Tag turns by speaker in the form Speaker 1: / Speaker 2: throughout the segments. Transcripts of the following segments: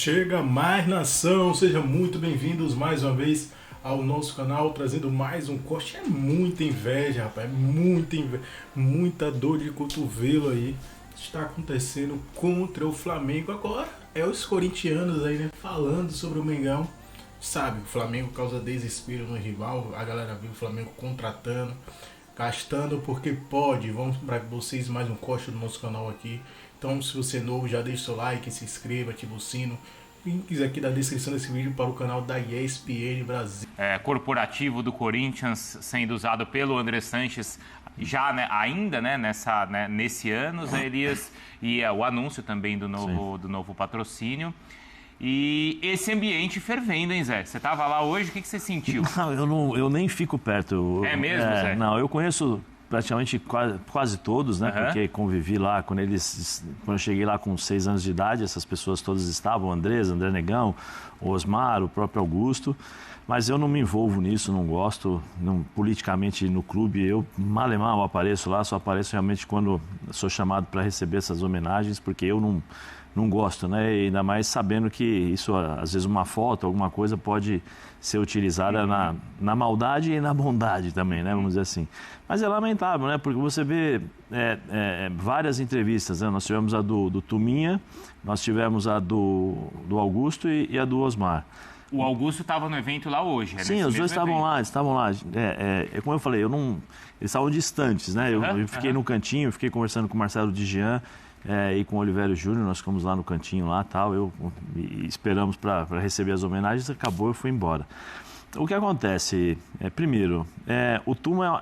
Speaker 1: Chega mais nação, sejam muito bem-vindos mais uma vez ao nosso canal, trazendo mais um corte. É muita inveja, rapaz, muita inveja, muita dor de cotovelo aí está acontecendo contra o Flamengo. Agora é os corintianos aí, né, falando sobre o Mengão. Sabe, o Flamengo causa desespero no rival, a galera viu o Flamengo contratando, gastando porque pode. Vamos para vocês mais um corte do nosso canal aqui. Então, se você é novo, já deixa o seu like, se inscreva, ativa o sino. Links aqui na descrição desse vídeo para o canal da ESPN Brasil.
Speaker 2: Corporativo do Corinthians sendo usado pelo André Sanches já, né, ainda, né, nesse ano, Zé Elias, e o anúncio também do novo patrocínio. E esse ambiente fervendo, hein, Zé? Você estava lá hoje, o que você sentiu?
Speaker 3: Não, eu nem fico perto.
Speaker 2: É mesmo, Zé?
Speaker 3: Não, eu conheço praticamente quase todos, né?
Speaker 2: Uhum.
Speaker 3: Porque convivi lá, quando eu cheguei lá com 6 anos de idade, essas pessoas todas estavam, o André Negão, o Osmar, o próprio Augusto. Mas eu não me envolvo nisso, não gosto, politicamente no clube, eu mal apareço lá, só apareço realmente quando sou chamado para receber essas homenagens, porque eu não gosto, né? E ainda mais sabendo que isso, às vezes uma foto, alguma coisa pode ser utilizada na maldade e na bondade também, né? Vamos dizer assim. Mas é lamentável, né? Porque você vê várias entrevistas, né? Nós tivemos a do Tuminha, nós tivemos a do Augusto e a do Osmar.
Speaker 2: O Augusto estava no evento lá hoje, né?
Speaker 3: Sim, os dois estavam lá. Como eu falei, eles estavam distantes, né? Eu fiquei no cantinho, fiquei conversando com o Marcelo Digian e com o Olivério Júnior, nós ficamos lá no cantinho lá, tal, esperamos para receber as homenagens, acabou, eu fui embora. O que acontece, primeiro, o Tuma,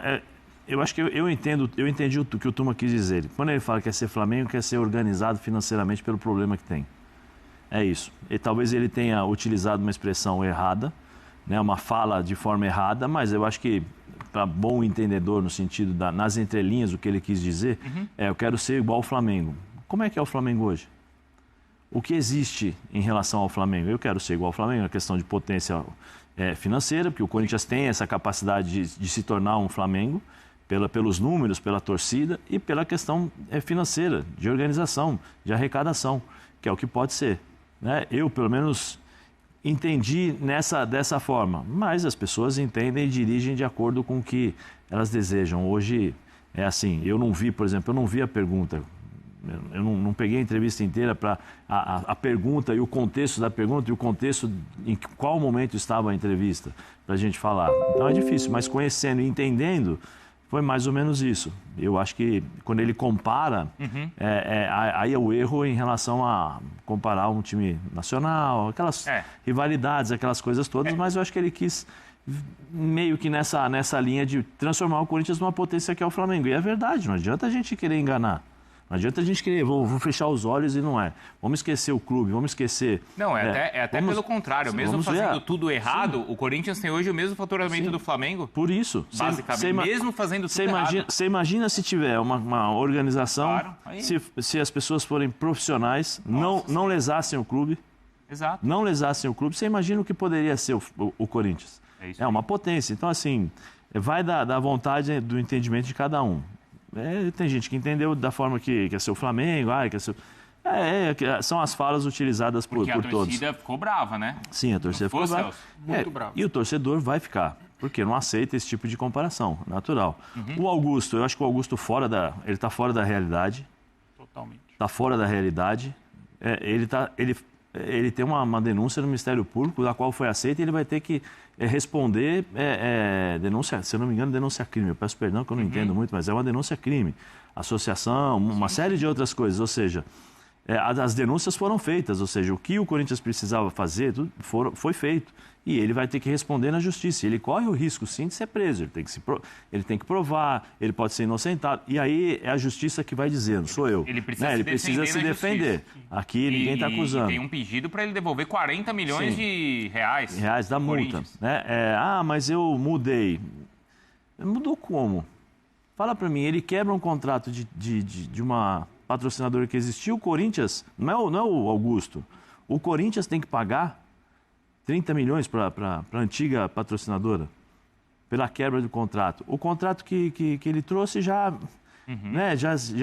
Speaker 3: eu acho que eu entendi o que o Tuma quis dizer. Quando ele fala que quer ser Flamengo, quer ser organizado financeiramente pelo problema que tem. É isso. E talvez ele tenha utilizado uma expressão errada, né, uma fala de forma errada, mas eu acho que, para bom entendedor, no sentido nas entrelinhas, o que ele quis dizer, eu quero ser igual ao Flamengo. Como é que é o Flamengo hoje? O que existe em relação ao Flamengo? Eu quero ser igual ao Flamengo, a questão de potência financeira, porque o Corinthians tem essa capacidade de se tornar um Flamengo, pelos números, pela torcida e pela questão financeira, de organização, de arrecadação, que é o que pode ser. Né? Eu, pelo menos, entendi dessa forma, mas as pessoas entendem e dirigem de acordo com o que elas desejam. Hoje é assim, eu não vi, por exemplo, a pergunta, eu não peguei a entrevista inteira para a pergunta e o contexto da pergunta e o contexto em qual momento estava a entrevista para a gente falar. Então é difícil, mas conhecendo e entendendo, foi mais ou menos isso. Eu acho que quando ele compara, aí é o erro em relação a comparar um time nacional, aquelas rivalidades, aquelas coisas todas, mas eu acho que ele quis meio que nessa linha de transformar o Corinthians numa potência que é o Flamengo. E é verdade, não adianta a gente querer enganar. Não adianta a gente querer, vou fechar os olhos e não é. Vamos esquecer o clube, vamos esquecer...
Speaker 2: Não, até pelo contrário. Mesmo fazendo tudo errado, o Corinthians tem hoje o mesmo faturamento do Flamengo.
Speaker 3: Por isso.
Speaker 2: Basicamente, mesmo fazendo tudo errado.
Speaker 3: Você imagina se tiver uma organização, claro, se as pessoas forem profissionais, não lesassem o clube.
Speaker 2: Exato.
Speaker 3: Não lesassem o clube, você imagina o que poderia ser o Corinthians. É uma potência. Então, assim, vai da vontade, do entendimento de cada um. Tem gente que entendeu da forma que quer ser o Flamengo, quer ser... são as falas utilizadas por todos. Porque a
Speaker 2: torcida ficou brava, né?
Speaker 3: Sim, a torcida ficou brava.
Speaker 1: Muito brava.
Speaker 3: E o torcedor vai ficar, porque não aceita esse tipo de comparação, natural. O Augusto, eu acho que o Augusto ele está fora da realidade.
Speaker 2: Totalmente.
Speaker 3: Está fora da realidade. Ele tem uma denúncia no Ministério Público, da qual foi aceita, e ele vai ter que responder denúncia, se eu não me engano, denúncia-crime. Eu peço perdão que eu não entendo muito, mas é uma denúncia-crime. Associação, uma série de outras coisas. Ou seja, as denúncias foram feitas, ou seja, o que o Corinthians precisava fazer foi feito. E ele vai ter que responder na justiça. Ele corre o risco, sim, de ser preso. Ele tem que provar, ele pode ser inocentado. E aí é a justiça que vai dizer, não sou eu.
Speaker 2: Ele precisa se defender.
Speaker 3: Aqui ninguém está acusando.
Speaker 2: E tem um pedido para ele devolver 40 milhões de reais.
Speaker 3: Reais da multa. Né? Mas eu mudei. Mudou como? Fala para mim, ele quebra um contrato de uma patrocinadora que existiu, o Corinthians, não é o Augusto. O Corinthians tem que pagar 30 milhões para a antiga patrocinadora, pela quebra do contrato. O contrato que ele trouxe já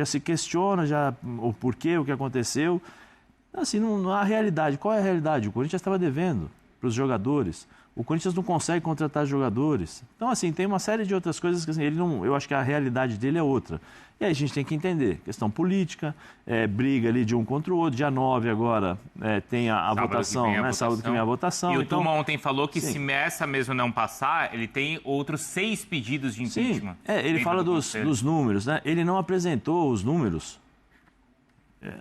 Speaker 3: se questiona o porquê, o que aconteceu. Assim, não há realidade. Qual é a realidade? O Corinthians estava devendo para os jogadores. O Corinthians não consegue contratar jogadores. Então, assim, tem uma série de outras coisas que assim, eu acho que a realidade dele é outra. E aí a gente tem que entender. Questão política, briga ali de um contra o outro. Dia 9 agora tem a votação, né? Sábado que vem a votação.
Speaker 2: E o
Speaker 3: então,
Speaker 2: Tuma ontem falou que
Speaker 3: sim.
Speaker 2: se essa mesmo não passar, ele tem outros 6 pedidos de impeachment.
Speaker 3: Sim, ele fala dos números, né? Ele não apresentou os números.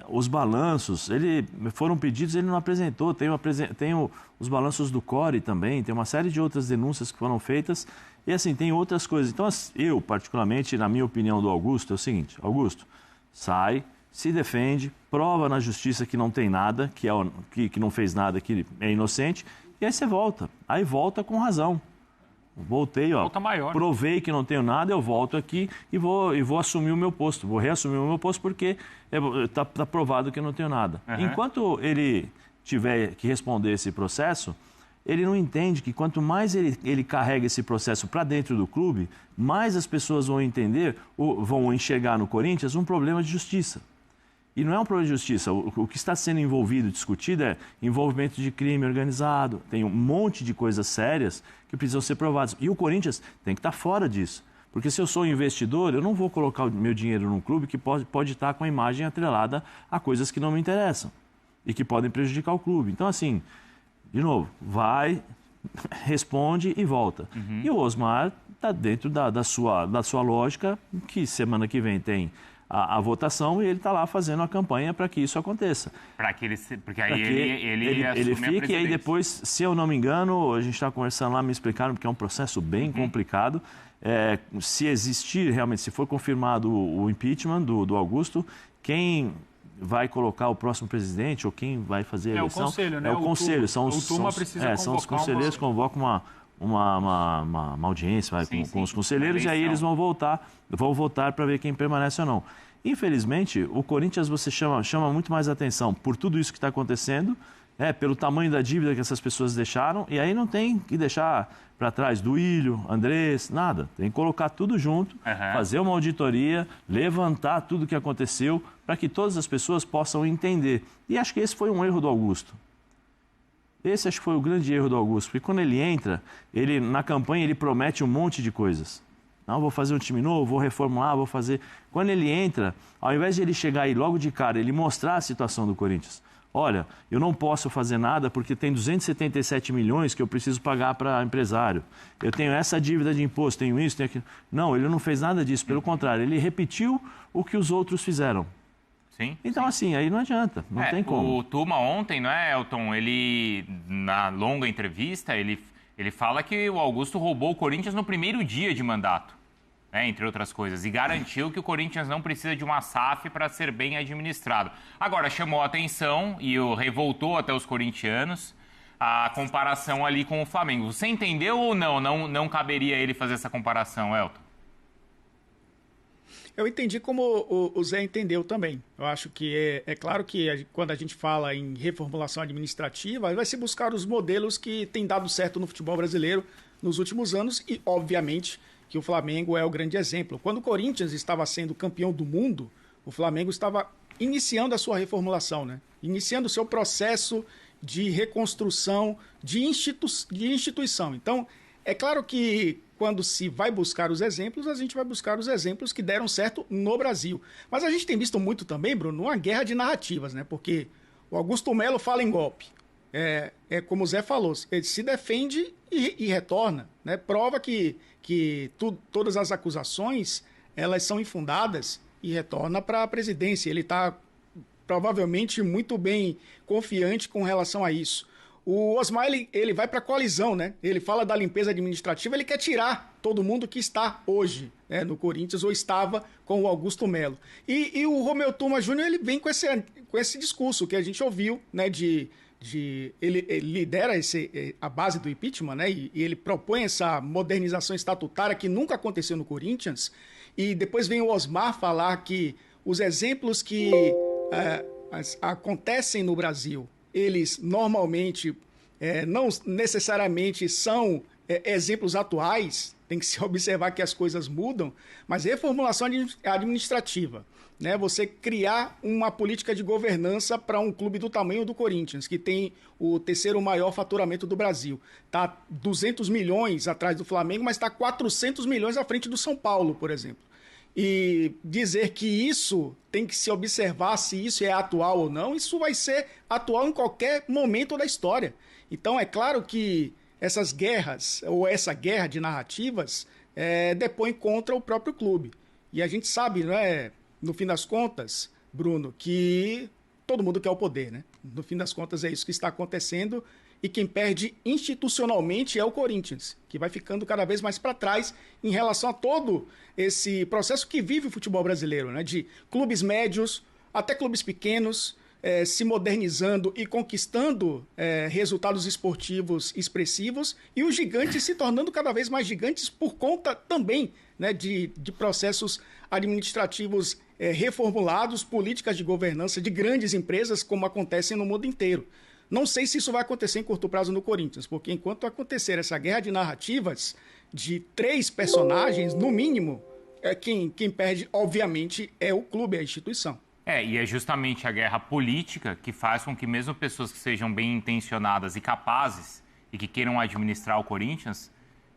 Speaker 3: Os balanços, foram pedidos, ele não apresentou. Tem os balanços do CORE também, tem uma série de outras denúncias que foram feitas. E assim, tem outras coisas. Então, eu, particularmente, na minha opinião do Augusto, é o seguinte: Augusto, sai, se defende, prova na justiça que não tem nada, que não fez nada, que é inocente, e aí você volta. Aí volta com razão. Voltei,
Speaker 4: volta maior,
Speaker 3: provei que não tenho nada, eu volto aqui e vou assumir o meu posto. Vou reassumir o meu posto porque está provado que eu não tenho nada.
Speaker 2: Uhum.
Speaker 3: Enquanto ele tiver que responder esse processo, ele não entende que quanto mais ele carrega esse processo para dentro do clube, mais as pessoas vão entender, ou vão enxergar no Corinthians um problema de justiça. E não é um problema de justiça. O que está sendo envolvido, discutido, é envolvimento de crime organizado. Tem um monte de coisas sérias que precisam ser provadas. E o Corinthians tem que estar fora disso. Porque se eu sou investidor, eu não vou colocar o meu dinheiro num clube que pode estar com a imagem atrelada a coisas que não me interessam e que podem prejudicar o clube. Então, assim, de novo, vai, responde e volta. Uhum. E o Osmar está dentro da sua lógica, que semana que vem tem a votação e ele está lá fazendo a campanha para que isso aconteça.
Speaker 2: Porque aí ele
Speaker 3: fique, e aí depois, se eu não me engano, a gente está conversando lá, me explicaram, porque é um processo bem complicado. Se existir realmente, se for confirmado o impeachment do Augusto, quem vai colocar o próximo presidente ou quem vai fazer a eleição?
Speaker 4: É o conselho, né?
Speaker 3: É o conselho,
Speaker 4: o Tuma precisa
Speaker 3: são os conselheiros, convocam uma audiência com os conselheiros e aí eles vão votar para ver quem permanece ou não. Infelizmente, o Corinthians você chama muito mais atenção por tudo isso que está acontecendo, pelo tamanho da dívida que essas pessoas deixaram, e aí não tem que deixar para trás Duílio, Andrés, nada. Tem que colocar tudo junto, fazer uma auditoria, levantar tudo o que aconteceu para que todas as pessoas possam entender. E acho que esse foi um erro do Augusto. Esse acho que foi o grande erro do Augusto, porque quando ele entra, na campanha ele promete um monte de coisas. Não, vou fazer um time novo, vou reformular, vou fazer... Quando ele entra, ao invés de ele chegar aí logo de cara, ele mostrar a situação do Corinthians. Olha, eu não posso fazer nada porque tem 277 milhões que eu preciso pagar para empresário. Eu tenho essa dívida de imposto, tenho isso, tenho aquilo. Não, ele não fez nada disso, pelo contrário, ele repetiu o que os outros fizeram.
Speaker 2: Sim,
Speaker 3: então, assim, aí não adianta, não tem como.
Speaker 2: O Tuma ontem, não é, Elton? Ele, na longa entrevista, ele fala que o Augusto roubou o Corinthians no primeiro dia de mandato, entre outras coisas, e garantiu que o Corinthians não precisa de uma SAF para ser bem administrado. Agora, chamou a atenção e revoltou até os corintianos a comparação ali com o Flamengo. Você entendeu ou não? Não caberia ele fazer essa comparação, Elton?
Speaker 5: Eu entendi como o Zé entendeu também. Eu acho que é claro que quando a gente fala em reformulação administrativa, vai se buscar os modelos que têm dado certo no futebol brasileiro nos últimos anos e, obviamente, que o Flamengo é o grande exemplo. Quando o Corinthians estava sendo campeão do mundo, o Flamengo estava iniciando a sua reformulação, né? Iniciando o seu processo de reconstrução de instituição. Então, é claro que quando se vai buscar os exemplos, a gente vai buscar os exemplos que deram certo no Brasil. Mas a gente tem visto muito também, Bruno, uma guerra de narrativas, né? Porque o Augusto Melo fala em golpe. Como o Zé falou, ele se defende e retorna, né? Prova que todas as acusações elas são infundadas e retorna para a presidência. Ele está provavelmente muito bem confiante com relação a isso. O Osmar, ele vai para a coalizão, né? Ele fala da limpeza administrativa, ele quer tirar todo mundo que está hoje, né, no Corinthians ou estava com o Augusto Melo. E o Romeu Tuma Júnior, ele vem com esse discurso que a gente ouviu, né, ele lidera a base do impeachment, né, e ele propõe essa modernização estatutária que nunca aconteceu no Corinthians, e depois vem o Osmar falar que os exemplos que acontecem no Brasil, eles normalmente não necessariamente são exemplos atuais, tem que se observar que as coisas mudam, mas reformulação administrativa, né? Você criar uma política de governança para um clube do tamanho do Corinthians, que tem o terceiro maior faturamento do Brasil. Está 200 milhões atrás do Flamengo, mas está 400 milhões à frente do São Paulo, por exemplo. E dizer que isso tem que se observar se isso é atual ou não, isso vai ser atual em qualquer momento da história. Então, é claro que essas guerras, ou essa guerra de narrativas, depõe contra o próprio clube. E a gente sabe, né, no fim das contas, Bruno, que todo mundo quer o poder, né? No fim das contas é isso que está acontecendo, e quem perde institucionalmente é o Corinthians, que vai ficando cada vez mais para trás em relação a todo esse processo que vive o futebol brasileiro, né? De clubes médios até clubes pequenos, se modernizando e conquistando resultados esportivos expressivos, e os gigantes se tornando cada vez mais gigantes por conta também, né, de processos administrativos reformulados, políticas de governança de grandes empresas, como acontecem no mundo inteiro. Não sei se isso vai acontecer em curto prazo no Corinthians, porque enquanto acontecer essa guerra de narrativas de 3 personagens, no mínimo, quem perde, obviamente, é o clube, é a instituição.
Speaker 2: E é justamente a guerra política que faz com que mesmo pessoas que sejam bem intencionadas e capazes e que queiram administrar o Corinthians,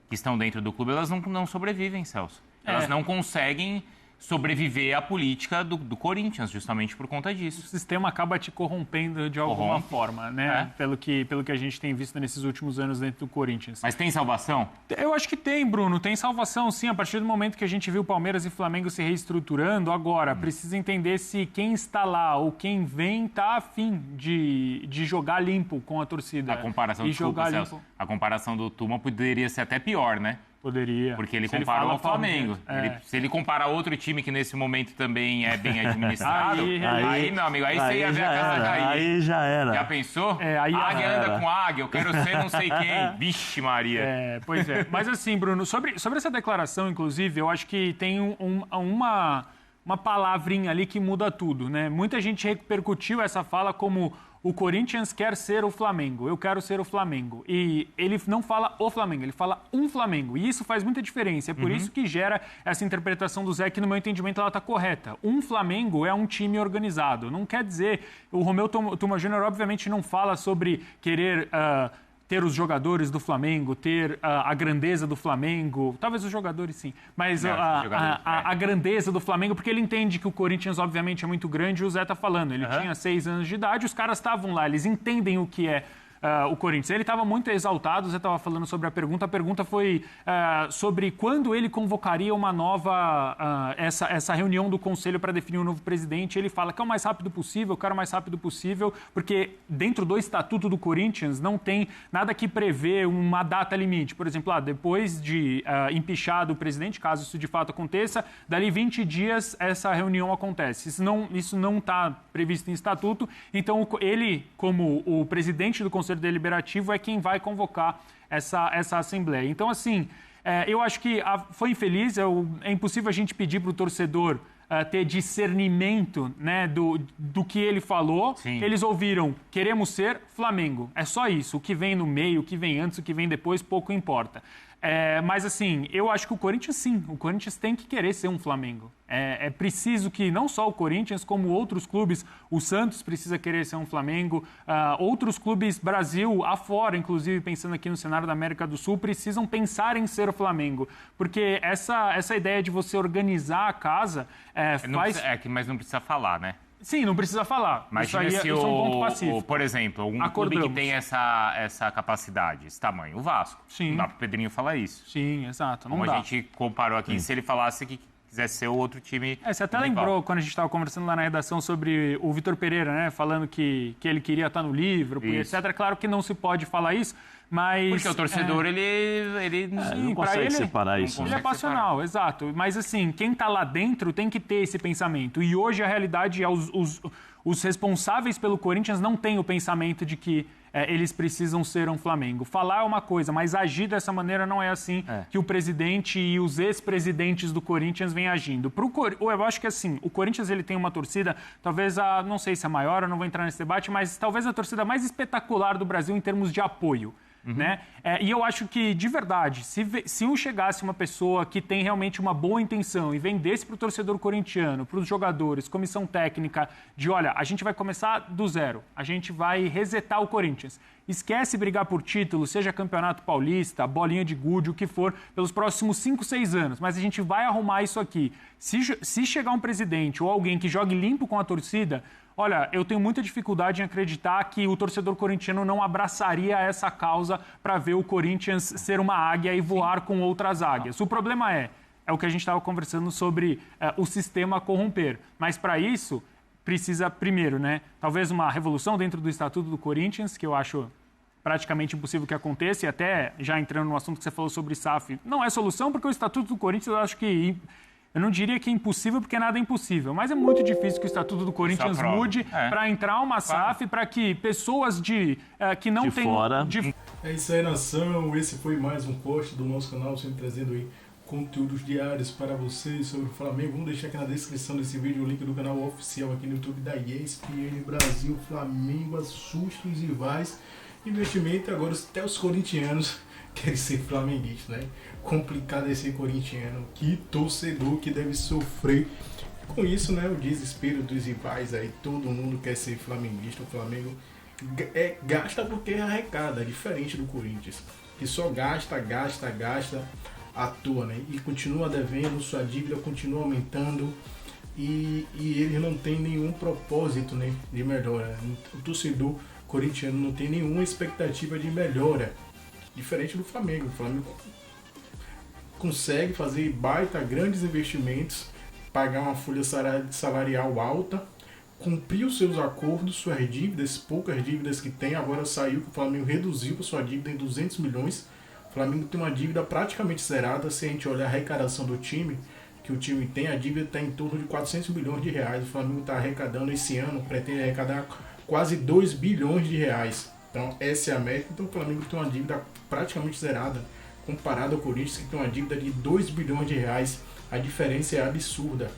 Speaker 2: que estão dentro do clube, elas não sobrevivem, Celso. Elas não conseguem sobreviver à política do Corinthians, justamente por conta disso.
Speaker 4: O sistema acaba te corrompendo de alguma forma, né? Pelo que a gente tem visto nesses últimos anos dentro do Corinthians.
Speaker 2: Mas tem salvação?
Speaker 4: Eu acho que tem, Bruno. Tem salvação, sim. A partir do momento que a gente viu Palmeiras e Flamengo se reestruturando, agora precisa entender se quem está lá ou quem vem está afim de jogar limpo com a torcida.
Speaker 2: A comparação, Celso, a comparação do Tuma poderia ser até pior, né?
Speaker 4: Poderia.
Speaker 2: Porque ele comparou ao Flamengo. Se ele comparar outro time que nesse momento também é bem administrado, aí meu amigo, aí você ia ver a casa cair.
Speaker 3: Aí já era.
Speaker 2: Já pensou? Águia anda com águia, eu quero ser não sei quem. Vixe Maria.
Speaker 4: Pois é. Mas assim, Bruno, sobre essa declaração, inclusive, eu acho que tem uma palavrinha ali que muda tudo, né? Muita gente repercutiu essa fala como: o Corinthians quer ser o Flamengo, eu quero ser o Flamengo. E ele não fala o Flamengo, ele fala um Flamengo. E isso faz muita diferença. É por isso que gera essa interpretação do Zé, que no meu entendimento ela está correta. Um Flamengo é um time organizado. Não quer dizer... O Romeu Tuma Júnior obviamente não fala sobre querer... ter os jogadores do Flamengo, ter a grandeza do Flamengo, talvez os jogadores sim, mas a grandeza do Flamengo, porque ele entende que o Corinthians obviamente é muito grande, e o Zé tá falando, ele tinha 6 anos de idade, os caras estavam lá, eles entendem o que é o Corinthians. Ele estava muito exaltado, o Zé estava falando sobre a pergunta foi sobre quando ele convocaria uma nova, essa reunião do Conselho para definir um novo presidente. Ele fala que é o mais rápido possível, eu quero o mais rápido possível, porque dentro do Estatuto do Corinthians não tem nada que prevê uma data limite. Por exemplo, depois de empichado o presidente, caso isso de fato aconteça, dali 20 dias essa reunião acontece. Isso não está previsto em estatuto, então ele, como o presidente do Conselho Deliberativo, é quem vai convocar essa Assembleia. Então, assim, eu acho que foi infeliz, é impossível a gente pedir para o torcedor ter discernimento, né, do que ele falou. Sim. Eles ouviram, queremos ser Flamengo. É só isso. O que vem no meio, o que vem antes, o que vem depois, pouco importa. Mas, assim, eu acho que o Corinthians, sim. O Corinthians tem que querer ser um Flamengo. É preciso que não só o Corinthians, como outros clubes, o Santos precisa querer ser um Flamengo, outros clubes Brasil afora, inclusive pensando aqui no cenário da América do Sul, precisam pensar em ser o Flamengo. Porque essa ideia de você organizar a casa
Speaker 2: mas não precisa falar, né?
Speaker 4: Sim, não precisa falar.
Speaker 2: Imagina isso é um ponto pacífico. Por exemplo, algum clube que tem essa capacidade, esse tamanho. O Vasco.
Speaker 4: Sim.
Speaker 2: Não dá para o Pedrinho falar isso.
Speaker 4: Sim, exato.
Speaker 2: Como a gente comparou aqui, se ele falasse que quisesse ser o outro time...
Speaker 4: Você até lembrou quando a gente estava conversando lá na redação sobre o Vitor Pereira, né? Falando que ele queria estar no livro, etc. Claro que não se pode falar isso, mas... Porque
Speaker 2: o torcedor, ele
Speaker 3: não consegue separar isso.
Speaker 4: Ele é passional, exato. Mas, assim, quem está lá dentro tem que ter esse pensamento. E hoje a realidade é os responsáveis pelo Corinthians não têm o pensamento de que eles precisam ser um Flamengo. Falar é uma coisa, mas agir dessa maneira não é assim que o presidente e os ex-presidentes do Corinthians vêm agindo. Eu acho que assim, o Corinthians ele tem uma torcida, talvez não sei se a maior, eu não vou entrar nesse debate, mas talvez a torcida mais espetacular do Brasil em termos de apoio. Né? E eu acho que, de verdade, se chegasse uma pessoa que tem realmente uma boa intenção e vendesse para o torcedor corintiano, para os jogadores, comissão técnica, de olha, a gente vai começar do zero, a gente vai resetar o Corinthians. Esquece brigar por título, seja Campeonato Paulista, bolinha de gude, o que for, pelos próximos 5, 6 anos. Mas a gente vai arrumar isso aqui. Se chegar um presidente ou alguém que jogue limpo com a torcida, olha, eu tenho muita dificuldade em acreditar que o torcedor corintiano não abraçaria essa causa para ver o Corinthians ser uma águia e voar com outras águias. O problema é o que a gente estava conversando sobre o sistema corromper. Mas para isso, precisa primeiro, né, talvez uma revolução dentro do Estatuto do Corinthians, que eu acho praticamente impossível que aconteça, e até já entrando no assunto que você falou sobre SAF, não é solução, porque o Estatuto do Corinthians eu acho que... Eu não diria que é impossível, porque nada é impossível, mas é muito difícil que o Estatuto do Corinthians mude para entrar uma SAF, para que pessoas que não têm...
Speaker 3: Fora.
Speaker 1: É isso aí, nação. Esse foi mais um post do nosso canal, sempre trazendo aí conteúdos diários para vocês sobre o Flamengo. Vamos deixar aqui na descrição desse vídeo o link do canal oficial aqui no YouTube da ESPN Brasil. Flamengo, assustos e rivais. Investimento, agora até os corintianos querem ser flamenguistas, né? Complicado é ser corintiano. Que torcedor que deve sofrer com isso, né? O desespero dos rivais aí. Todo mundo quer ser flamenguista. O Flamengo gasta porque arrecada, diferente do Corinthians, que só gasta à toa, né? E continua devendo, sua dívida continua aumentando e ele não tem nenhum propósito, né, de melhora. O torcedor corintiano não tem nenhuma expectativa de melhora, diferente do Flamengo. O Flamengo consegue fazer grandes investimentos, pagar uma folha salarial alta, cumprir os seus acordos, suas dívidas, poucas dívidas que tem. Agora saiu que o Flamengo reduziu a sua dívida em 200 milhões. O Flamengo tem uma dívida praticamente zerada. Se a gente olhar a arrecadação do time, que o time tem, a dívida está em torno de 400 milhões de reais. O Flamengo está arrecadando esse ano, pretende arrecadar quase 2 bilhões de reais. Então essa é a meta. Então o Flamengo tem uma dívida praticamente zerada comparado ao Corinthians, que tem uma dívida de 2 bilhões de reais. A diferença é absurda.